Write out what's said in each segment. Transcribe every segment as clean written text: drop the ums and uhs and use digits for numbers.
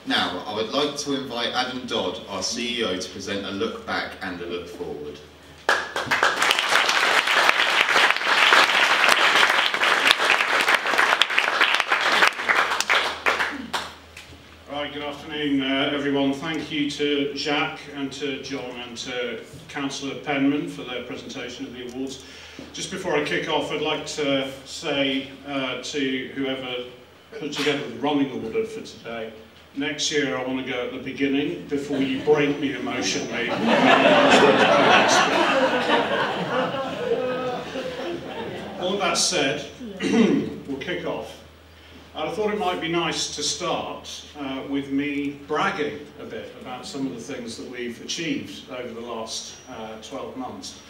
Now, I would like to invite Adam Dodd, our CEO, to present a look back and a look forward. Right, good afternoon everyone. Thank you to Jacques and to John and to Councillor Penman for their presentation of the awards. Just before I kick off, I'd like to say to whoever put together the running order for today, next year I want to go at the beginning before you break me emotionally. All that said, we'll kick off. I thought it might be nice to start with me bragging a bit about some of the things that we've achieved over the last 12 months.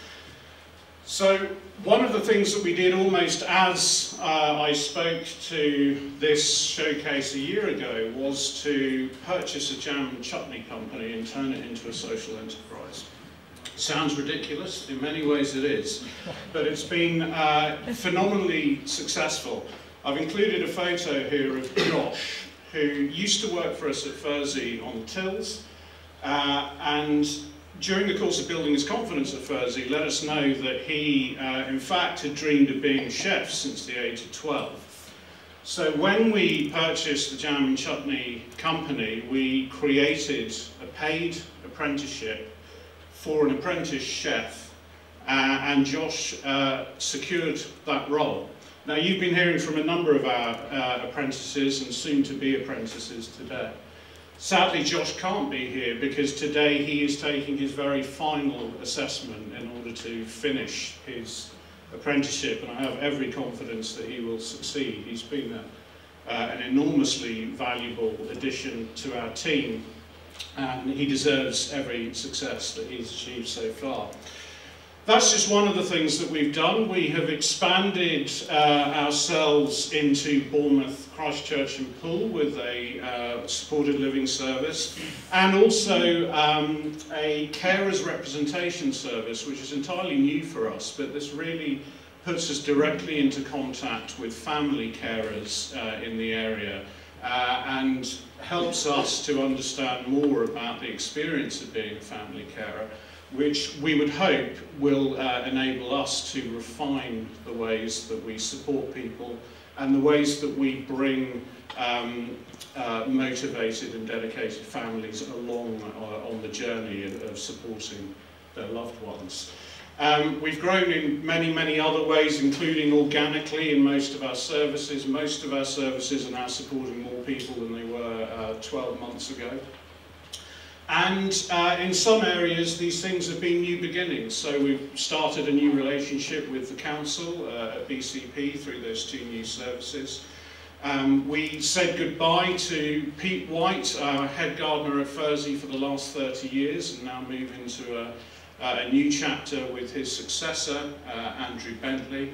So one of the things that we did almost as I spoke to this showcase a year ago was to purchase a jam and chutney company and turn it into a social enterprise. Sounds ridiculous, in many ways it is, but it's been phenomenally successful. I've included a photo here of Josh, who used to work for us at Fursey on the tills, and during the course of building his confidence at Fursey, let us know that he, in fact, had dreamed of being a chef since the age of 12. So when we purchased the Jam and Chutney company, we created a paid apprenticeship for an apprentice chef, and Josh secured that role. Now, you've been hearing from a number of our apprentices and soon-to-be apprentices today. Sadly, Josh can't be here because today he is taking his very final assessment in order to finish his apprenticeship, and I have every confidence that he will succeed. He's been an enormously valuable addition to our team, and he deserves every success that he's achieved so far. That's just one of the things that we've done. We have expanded ourselves into Bournemouth, Christchurch and Poole with a supported living service, and also a carers representation service, which is entirely new for us, but this really puts us directly into contact with family carers in the area and helps us to understand more about the experience of being a family carer, which we would hope will enable us to refine the ways that we support people and the ways that we bring motivated and dedicated families along on the journey of supporting their loved ones. We've grown in many, many other ways, including organically in most of our services. Most of our services are now supporting more people than they were 12 months ago. And in some areas, these things have been new beginnings. So we've started a new relationship with the council at BCP through those 2 new services. We said goodbye to Pete White, our head gardener at Fursey for the last 30 years, and now move into a new chapter with his successor, Andrew Bentley.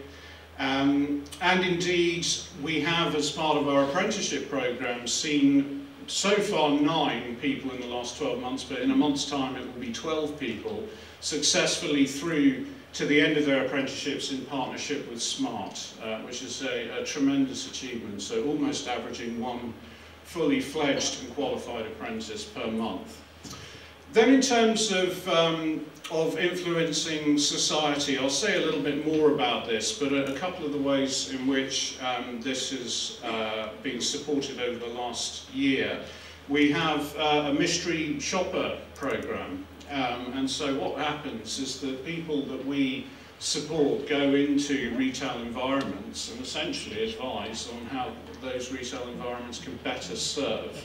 And indeed, we have, as part of our apprenticeship programme, seen so far 9 people in the last 12 months, but in a month's time it will be 12 people successfully through to the end of their apprenticeships in partnership with SMART, which is a tremendous achievement, so almost averaging 1 fully fledged and qualified apprentice per month. Then in terms of influencing society, I'll say a little bit more about this, but a couple of the ways in which this has been supported over the last year. We have a mystery shopper programme, and so what happens is that people that we support go into retail environments and essentially advise on how those retail environments can better serve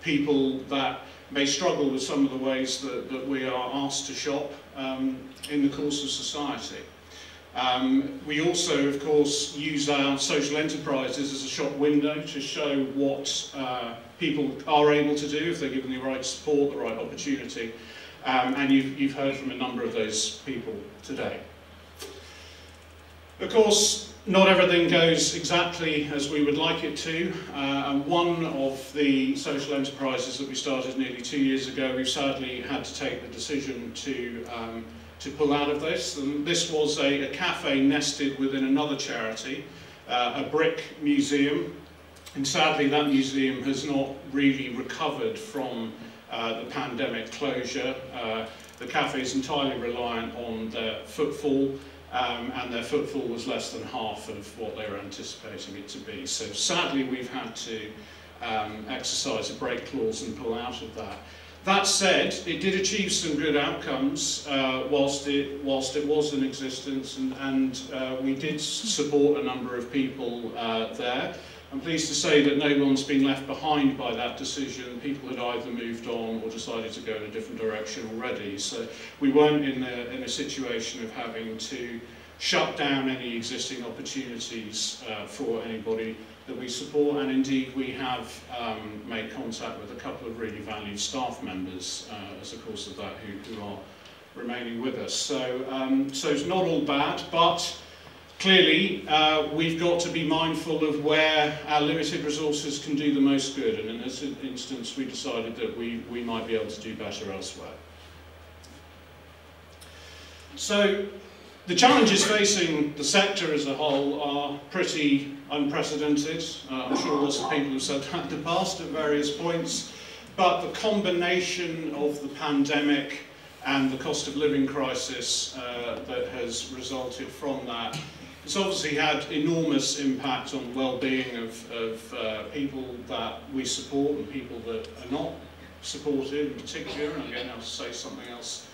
people that may struggle with some of the ways that we are asked to shop in the course of society. We also, of course, use our social enterprises as a shop window to show what people are able to do if they're given the right support, the right opportunity, and you've heard from a number of those people today. Of course, not everything goes exactly as we would like it to, and one of the social enterprises that we started nearly 2 years ago, we've sadly had to take the decision to pull out of this. And this was a cafe nested within another charity, a brick museum, And sadly, that museum has not really recovered from the pandemic closure. The cafe is entirely reliant on their footfall, and their footfall was less than half of what they were anticipating it to be. So sadly, we've had to exercise a break clause and pull out of that. That said, it did achieve some good outcomes whilst it was in existence, and we did support a number of people there. I'm pleased to say that no one's been left behind by that decision. People had either moved on or decided to go in a different direction already. So we weren't in a situation of having to shut down any existing opportunities for anybody that we support, and indeed we have made contact with a couple of really valued staff members as a course of that who are remaining with us. So it's not all bad, but clearly we've got to be mindful of where our limited resources can do the most good, and in this instance we decided that we might be able to do better elsewhere. So the challenges facing the sector as a whole are pretty unprecedented. I'm sure lots of people have said that in the past at various points, but the combination of the pandemic and the cost of living crisis that has resulted from that, it's obviously had enormous impact on the well-being of people that we support and people that are not supported in particular, and I'm going to have to say something else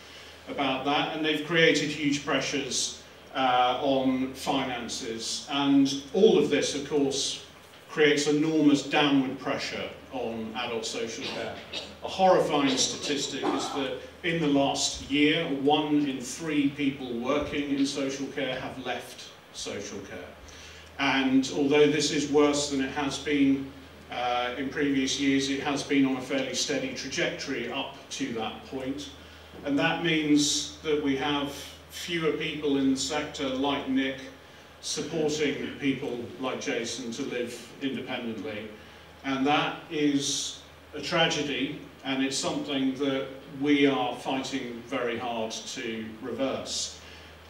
about that, and they've created huge pressures on finances, and all of this of course creates enormous downward pressure on adult social care. A horrifying statistic is that in the last year 1 in 3 people working in social care have left social care, and although this is worse than it has been in previous years, it has been on a fairly steady trajectory up to that point. And that means that we have fewer people in the sector like Nick supporting people like Jason to live independently. And that is a tragedy, and it's something that we are fighting very hard to reverse.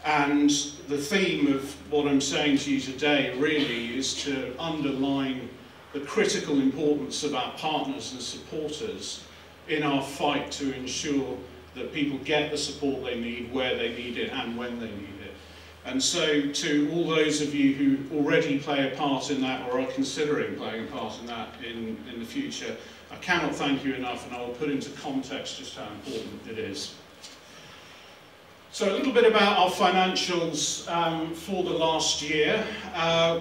And the theme of what I'm saying to you today really is to underline the critical importance of our partners and supporters in our fight to ensure that people get the support they need, where they need it, and when they need it. And so to all those of you who already play a part in that or are considering playing a part in that in the future, I cannot thank you enough, and I will put into context just how important it is. So a little bit about our financials for the last year.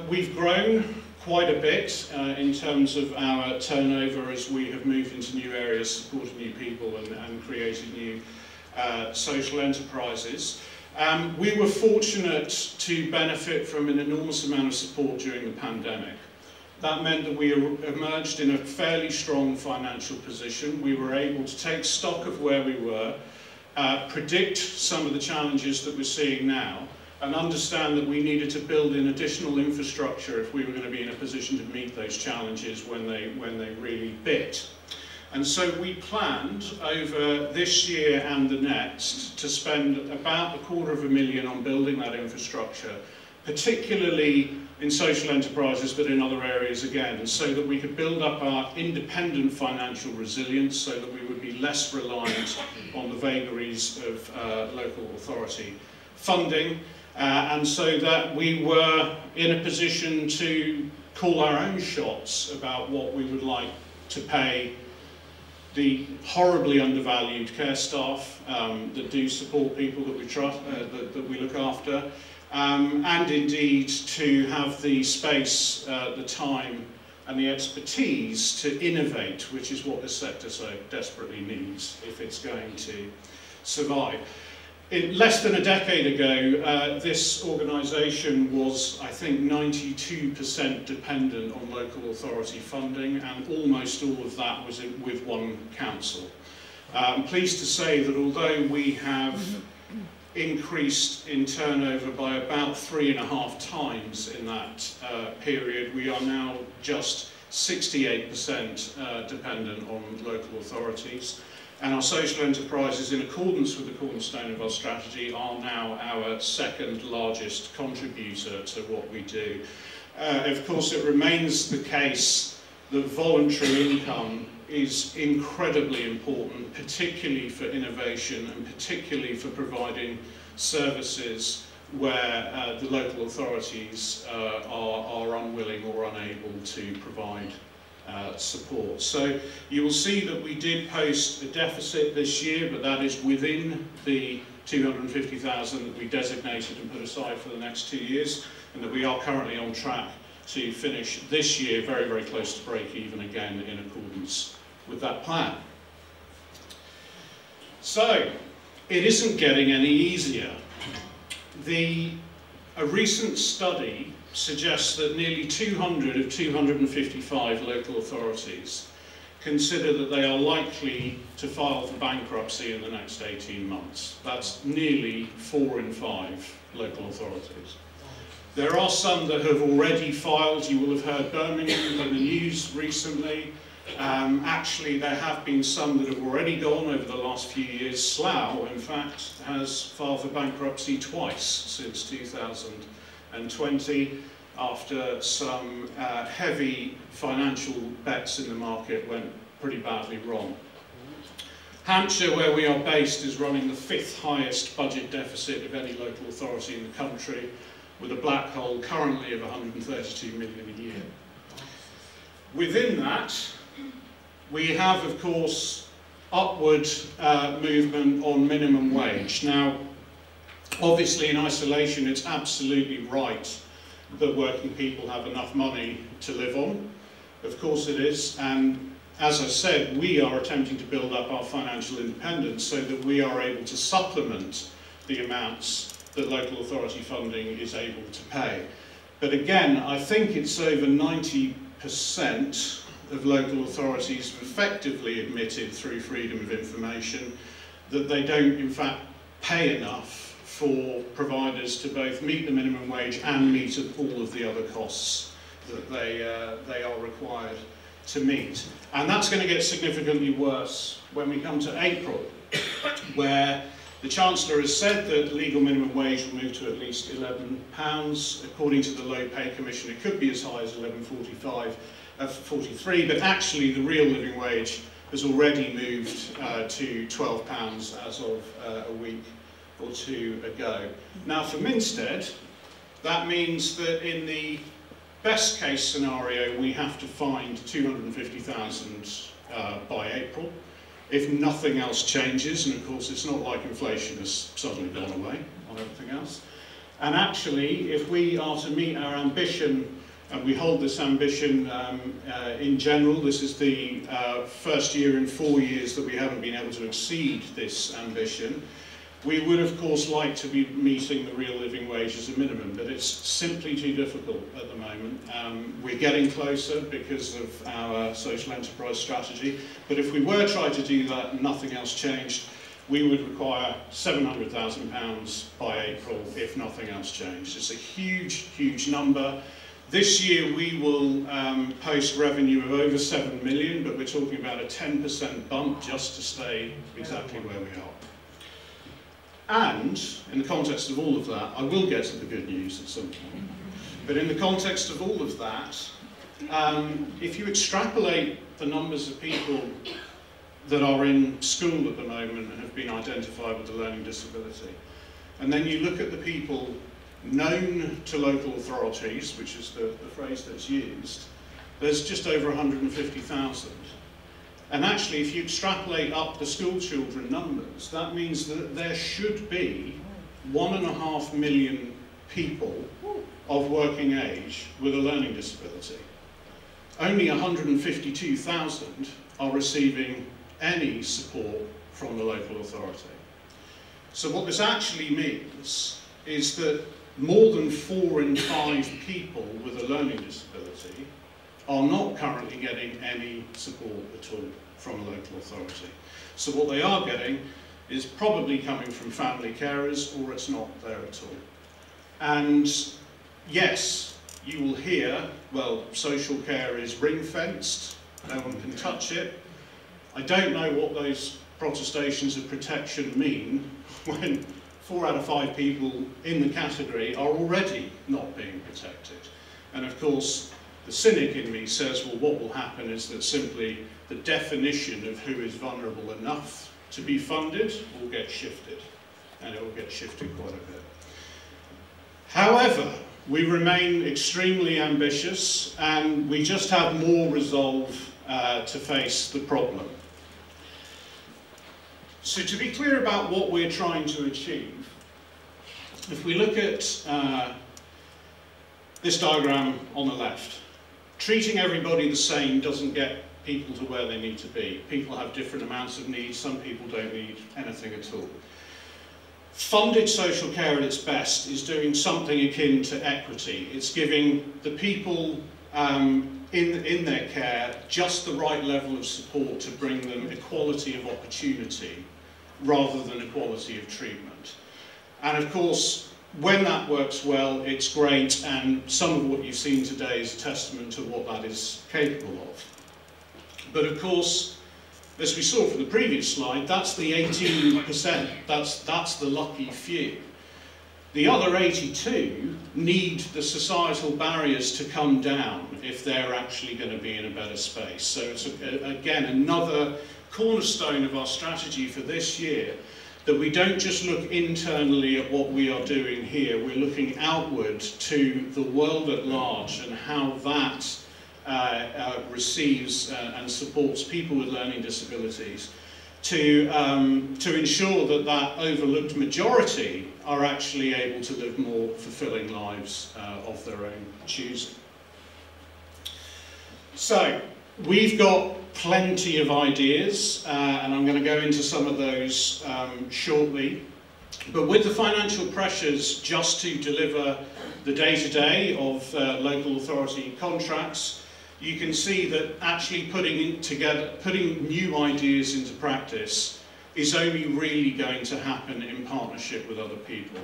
We've grown quite a bit in terms of our turnover as we have moved into new areas, supported new people and created new social enterprises. We were fortunate to benefit from an enormous amount of support during the pandemic. That meant that we emerged in a fairly strong financial position. We were able to take stock of where we were, predict some of the challenges that we're seeing now, and understand that we needed to build in additional infrastructure if we were going to be in a position to meet those challenges when they really bit. And so we planned over this year and the next to spend about $250,000 on building that infrastructure, particularly in social enterprises, but in other areas again, so that we could build up our independent financial resilience, so that we would be less reliant on the vagaries of local authority funding, and so that we were in a position to call our own shots about what we would like to pay the horribly undervalued care staff that do support people that we trust, that we look after, and indeed to have the space, the time and the expertise to innovate, which is what this sector so desperately needs if it's going to survive. Less than a decade ago, this organisation was, I think, 92% dependent on local authority funding, and almost all of that was with one council. I'm pleased to say that although we have increased in turnover by about 3.5 times in that period, we are now just 68% dependent on local authorities. And our social enterprises, in accordance with the cornerstone of our strategy, are now our second largest contributor to what we do. Of course, it remains the case that voluntary income is incredibly important, particularly for innovation and particularly for providing services where the local authorities are unwilling or unable to provide support. So you will see that we did post a deficit this year, but that is within the 250,000 that we designated and put aside for the next 2 years, and that we are currently on track to finish this year very, very close to break even again in accordance with that plan. So it isn't getting any easier. A recent study suggests that nearly 200 of 255 local authorities consider that they are likely to file for bankruptcy in the next 18 months. That's nearly 4 in 5 local authorities. There are some that have already filed. You will have heard Birmingham in the news recently. Actually, there have been some that have already gone over the last few years. Slough, in fact, has filed for bankruptcy twice since 2020, after some heavy financial bets in the market went pretty badly wrong. Hampshire, where we are based, is running the 5th highest budget deficit of any local authority in the country, with a black hole currently of 132 million a year. Within that, we have, of course, upward movement on minimum wage. Now, obviously in isolation, it's absolutely right that working people have enough money to live on. Of course it is, and as I said, we are attempting to build up our financial independence so that we are able to supplement the amounts that local authority funding is able to pay. But again, I think it's over 90% of local authorities have effectively admitted through freedom of information that they don't in fact pay enough for providers to both meet the minimum wage and meet all of the other costs that they are required to meet. And that's going to get significantly worse when we come to April, where the Chancellor has said that legal minimum wage will move to at least £11. According to the Low Pay Commission, it could be as high as £11.43, but actually the real living wage has already moved to £12 as of a week or two ago. Now for Minstead, that means that in the best case scenario we have to find 250,000 by April, if nothing else changes, and of course it's not like inflation has suddenly gone away on everything else. And actually, if we are to meet our ambition, and we hold this ambition in general, this is the first year in 4 years that we haven't been able to exceed this ambition, we would of course like to be meeting the real living wage as a minimum, but it's simply too difficult at the moment. We're getting closer because of our social enterprise strategy, but if we were trying to do that and nothing else changed, we would require £700,000 by April if nothing else changed. It's a huge, huge number. This year we will post revenue of over 7 million, but we're talking about a 10% bump just to stay exactly where we are. And, in the context of all of that, I will get to the good news at some point, but in the context of all of that, if you extrapolate the numbers of people that are in school at the moment and have been identified with a learning disability, and then you look at the people known to local authorities, which is the phrase that's used, there's just over 150,000. And actually, if you extrapolate up the school children numbers, that means that there should be 1.5 million people of working age with a learning disability. Only 152,000 are receiving any support from the local authority. So what this actually means is that more than 4 in 5 people with a learning disability are not currently getting any support at all from a local authority. So what they are getting is probably coming from family carers, or it's not there at all. And yes, you will hear, well, social care is ring-fenced, no one can touch it. I don't know what those protestations of protection mean when 4 out of 5 people in the category are already not being protected. And of course, The cynic in me says, well, what will happen is that simply the definition of who is vulnerable enough to be funded will get shifted, and it will get shifted quite a bit. However, we remain extremely ambitious, and we just have more resolve to face the problem. So to be clear about what we're trying to achieve, if we look at this diagram on the left, treating everybody the same doesn't get people to where they need to be. People have different amounts of needs. Some people don't need anything at all. Funded social care at its best is doing something akin to equity. It's giving the people in their care just the right level of support to bring them equality of opportunity rather than equality of treatment. And of course, when that works well, it's great, and some of what you've seen today is a testament to what that is capable of. But of course, as we saw from the previous slide, that's the 18%, that's the lucky few. The other 82 need the societal barriers to come down if they're actually going to be in a better space. So it's, again, another cornerstone of our strategy for this year, that we don't just look internally at what we are doing here, we're looking outward to the world at large and how that receives and supports people with learning disabilities to ensure that that overlooked majority are actually able to live more fulfilling lives of their own choosing. So, we've got plenty of ideas, and I'm going to go into some of those shortly. But with the financial pressures just to deliver the day-to-day of local authority contracts, you can see that actually putting new ideas into practice is only really going to happen in partnership with other people.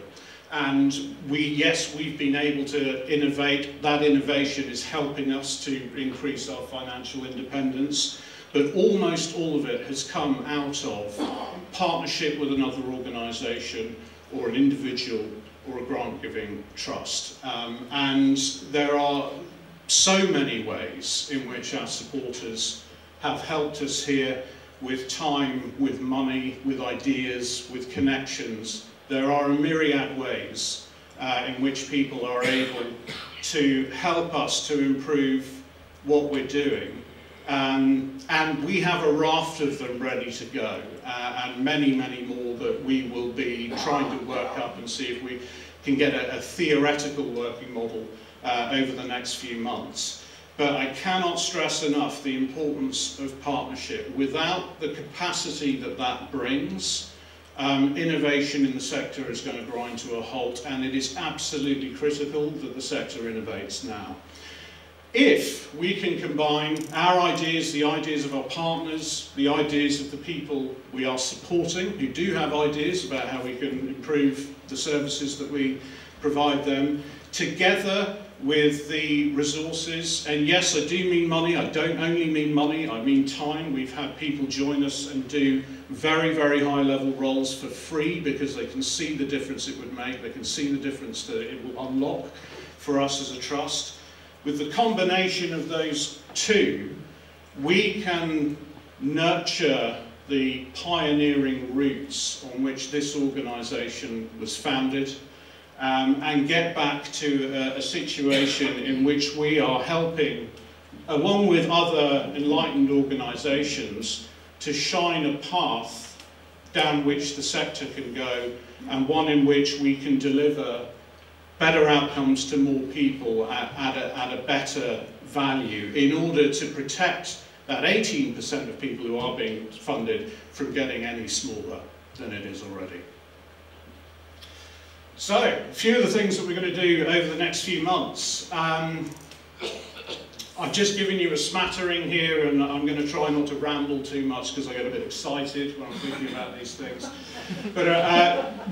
And yes, we've been able to innovate. That innovation is helping us to increase our financial independence, but almost all of it has come out of partnership with another organisation or an individual or a grant-giving trust. And there are so many ways in which our supporters have helped us here, with time, with money, with ideas, with connections. There are a myriad ways in which people are able to help us to improve what we're doing. And we have a raft of them ready to go, and many, many more that we will be trying to work up and see if we can get a theoretical working model over the next few months. But I cannot stress enough the importance of partnership. Without the capacity that that brings, innovation in the sector is going to grind to a halt, and it is absolutely critical that the sector innovates now. If we can combine our ideas, the ideas of our partners, the ideas of the people we are supporting, who do have ideas about how we can improve the services that we provide them, together with the resources, and yes, I do mean money, I don't only mean money, I mean time. We've had people join us and do very, very high level roles for free because they can see the difference it would make, they can see the difference that it will unlock for us as a trust. With the combination of those two, we can nurture the pioneering roots on which this organisation was founded, and get back to a situation in which we are helping, along with other enlightened organisations, to shine a path down which the sector can go, and one in which we can deliver better outcomes to more people at a better value, in order to protect that 18% of people who are being funded from getting any smaller than it is already. So, a few of the things that we're going to do over the next few months. I've just given you a smattering here, and I'm going to try not to ramble too much because I get a bit excited when I'm thinking about these things. But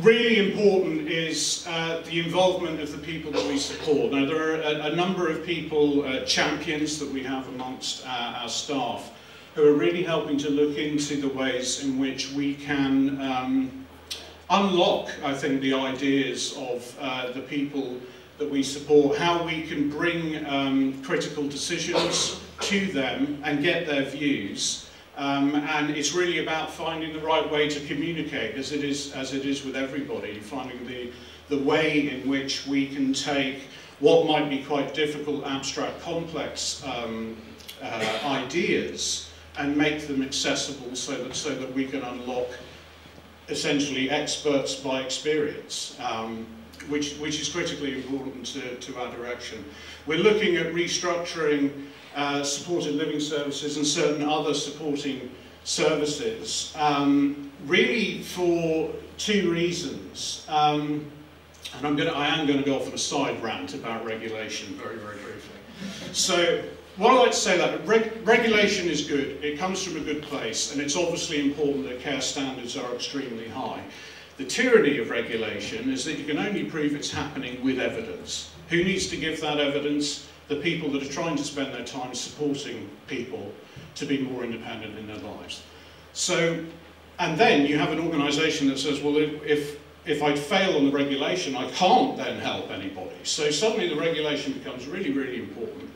really important is the involvement of the people that we support. Now, there are a number of people, champions that we have amongst our staff, who are really helping to look into the ways in which we can unlock, I think, the ideas of the people that we support, how we can bring critical decisions to them and get their views. And it's really about finding the right way to communicate, as it is with everybody, finding the way in which we can take what might be quite difficult, abstract, complex ideas and make them accessible so that we can unlock essentially experts by experience, which is critically important to our direction. We're looking at restructuring supported living services and certain other supporting services, really for two reasons. And I am going to go off on a side rant about regulation very, very briefly. So, what I like to say that regulation is good, it comes from a good place, and it's obviously important that care standards are extremely high. The tyranny of regulation is that you can only prove it's happening with evidence. Who needs to give that evidence? The people that are trying to spend their time supporting people to be more independent in their lives. So, and then you have an organisation that says, well, if I fail on the regulation, I can't then help anybody. So suddenly the regulation becomes really, really important.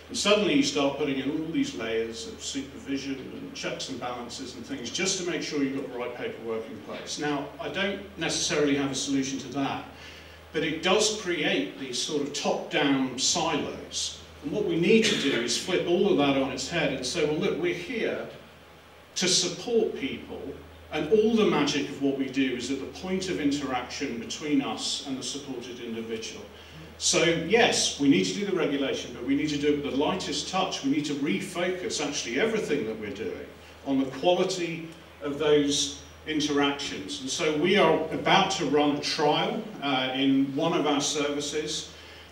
And suddenly you start putting in all these layers of supervision and checks and balances and things just to make sure you've got the right paperwork in place. Now, I don't necessarily have a solution to that, but it does create these sort of top-down silos. And what we need to do is flip all of that on its head and say, well, look, we're here to support people, and all the magic of what we do is at the point of interaction between us and the supported individual. So yes, we need to do the regulation, but we need to do it with the lightest touch. We need to refocus actually everything that we're doing on the quality of those interactions. And so we are about to run a trial in one of our services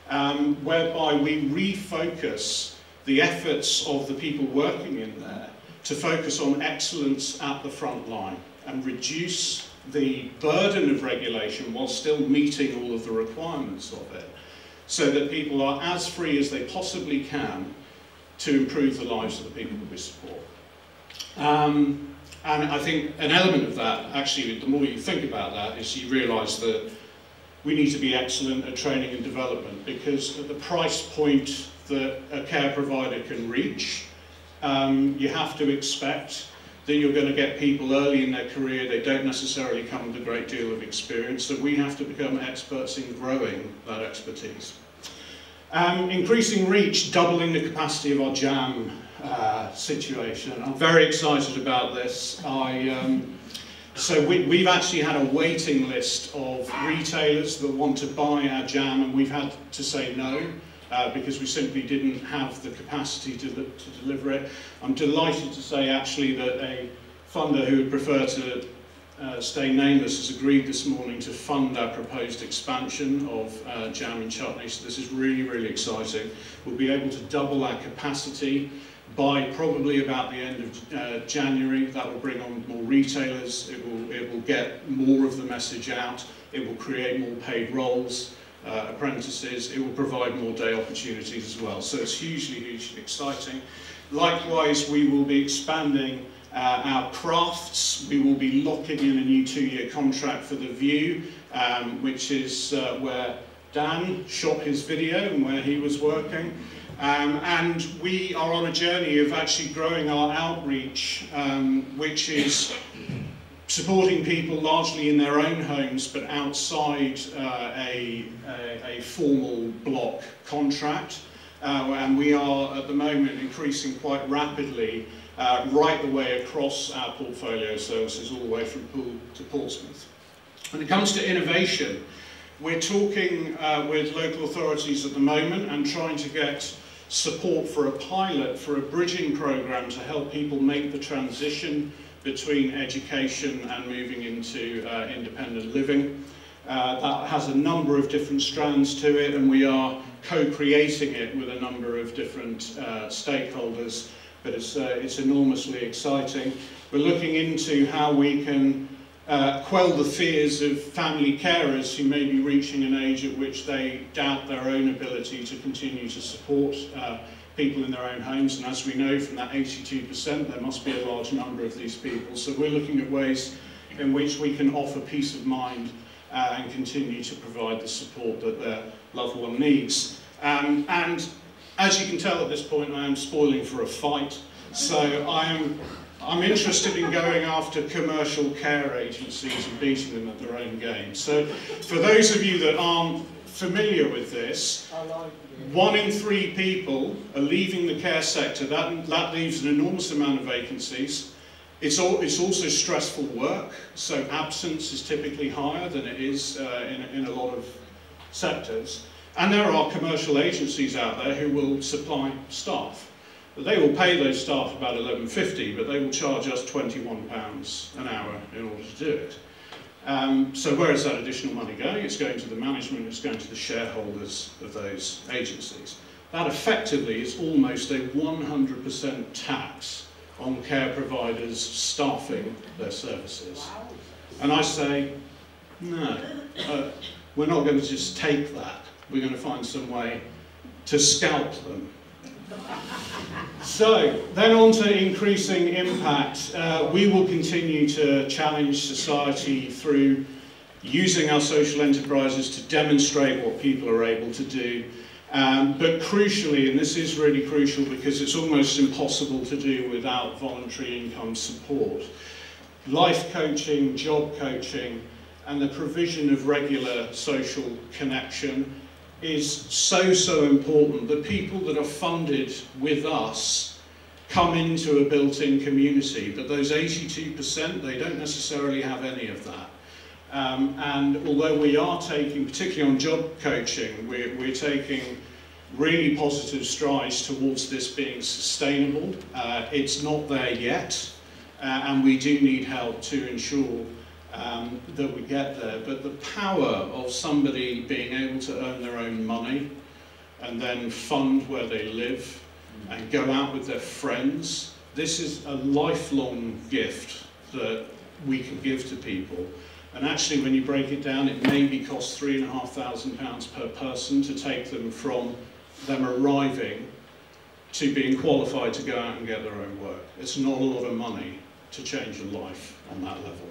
whereby we refocus the efforts of the people working in there to focus on excellence at the front line and reduce the burden of regulation while still meeting all of the requirements of it, so that people are as free as they possibly can to improve the lives of the people that we support. And I think an element of that, actually, the more you think about that, is you realise that we need to be excellent at training and development, because at the price point that a care provider can reach, you have to expect that you're going to get people early in their career. They don't necessarily come with a great deal of experience, so we have to become experts in growing that expertise. Increasing reach, doubling the capacity of our jam situation. I'm very excited about this. So we've actually had a waiting list of retailers that want to buy our jam, and we've had to say no, because we simply didn't have the capacity to deliver it. I'm delighted to say actually that a funder who would prefer to stay nameless has agreed this morning to fund our proposed expansion of jam and chutney. So this is really, really exciting. We'll be able to double our capacity by probably about the end of January. That will bring on more retailers. It will get more of the message out. It will create more paid roles. Apprentices, it will provide more day opportunities as well. So it's hugely, hugely exciting. Likewise, we will be expanding our crafts. We will be locking in a new 2-year contract for The View, which is where Dan shot his video and where he was working. And we are on a journey of actually growing our outreach, which is supporting people largely in their own homes, but outside a formal block contract. And we are at the moment increasing quite rapidly right the way across our portfolio services, all the way from Poole to Portsmouth. When it comes to innovation, we're talking with local authorities at the moment and trying to get support for a pilot, for a bridging program to help people make the transition between education and moving into independent living. That has a number of different strands to it, and we are co-creating it with a number of different stakeholders, but it's enormously exciting. We're looking into how we can quell the fears of family carers who may be reaching an age at which they doubt their own ability to continue to support people in their own homes, and as we know from that 82%, there must be a large number of these people. So we're looking at ways in which we can offer peace of mind and continue to provide the support that their loved one needs. And as you can tell at this point, I am spoiling for a fight, so I'm interested in going after commercial care agencies and beating them at their own game. So for those of you that aren't familiar with this, 1 in 3 people are leaving the care sector. That leaves an enormous amount of vacancies. It's also stressful work, so absence is typically higher than it is in a lot of sectors. And there are commercial agencies out there who will supply staff. They will pay those staff about £11.50, but they will charge us £21 an hour in order to do it. So where is that additional money going? It's going to the management, it's going to the shareholders of those agencies. That effectively is almost a 100% tax on care providers staffing their services. And I say, no, we're not going to just take that. We're going to find some way to scalp them. So, then on to increasing impact. We will continue to challenge society through using our social enterprises to demonstrate what people are able to do. But crucially, and this is really crucial because it's almost impossible to do without voluntary income support, life coaching, job coaching, and the provision of regular social connection is so important that people that are funded with us come into a built-in community, but those 82%, they don't necessarily have any of that. And although we are taking, particularly on job coaching, we're taking really positive strides towards this being sustainable. It's not there yet, and we do need help to ensure that we get there. But the power of somebody being able to earn their own money and then fund where they live and go out with their friends, this is a lifelong gift that we can give to people. And actually, when you break it down, it maybe costs £3,500 per person to take them from them arriving to being qualified to go out and get their own work. It's not a lot of money to change a life on that level.